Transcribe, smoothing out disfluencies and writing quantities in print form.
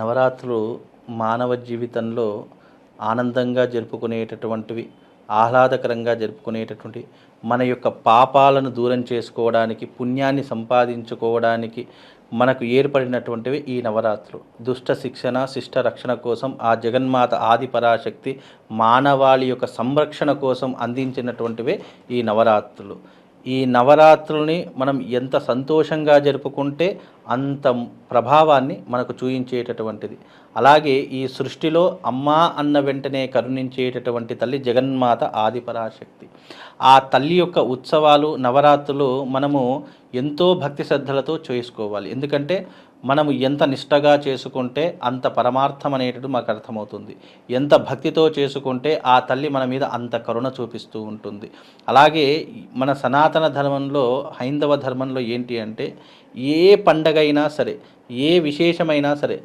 నవరాత్రులు మానవ జీవితంలో ఆనందంగా జరుపుకునేటటువంటివి, ఆహ్లాదకరంగా జరుపుకునేటటువంటి, మన యొక్క పాపాలను దూరం చేసుకోవడానికి, పుణ్యాన్ని సంపాదించుకోవడానికి మనకు ఏర్పడినటువంటివి ఈ నవరాత్రులు. దుష్ట శిక్షణ, శిష్ట రక్షణ కోసం ఆ జగన్మాత ఆది పరాశక్తి మానవాళి యొక్క సంరక్షణ కోసం అందించినటువంటివే ఈ నవరాత్రులు. ఈ నవరాత్రుల్ని మనం ఎంత సంతోషంగా జరుపుకుంటే అంత ప్రభావాన్ని మనకు చూయించేటటువంటిది. అలాగే ఈ సృష్టిలో అమ్మా అన్న వెంటనే కరుణించేటటువంటి తల్లి జగన్మాత ఆదిపరాశక్తి. ఆ తల్లి యొక్క ఉత్సవాలు నవరాత్రులు మనము ఎంతో భక్తి శ్రద్ధలతో చేసుకోవాలి. ఎందుకంటే మనము ఎంత నిష్టగా చేసుకుంటే అంత పరమార్థం అనేటది మాకు అర్థమవుతుంది. ఎంత భక్తితో చేసుకుంటే ఆ తల్లి మన మీద అంత కరుణ చూపిస్తూ ఉంటుంది. అలాగే మన సనాతన ధర్మంలో, హైందవ ధర్మంలో ఏంటి అంటే ఏ పండగైనా సరే, ఏ విశేషమైనా సరే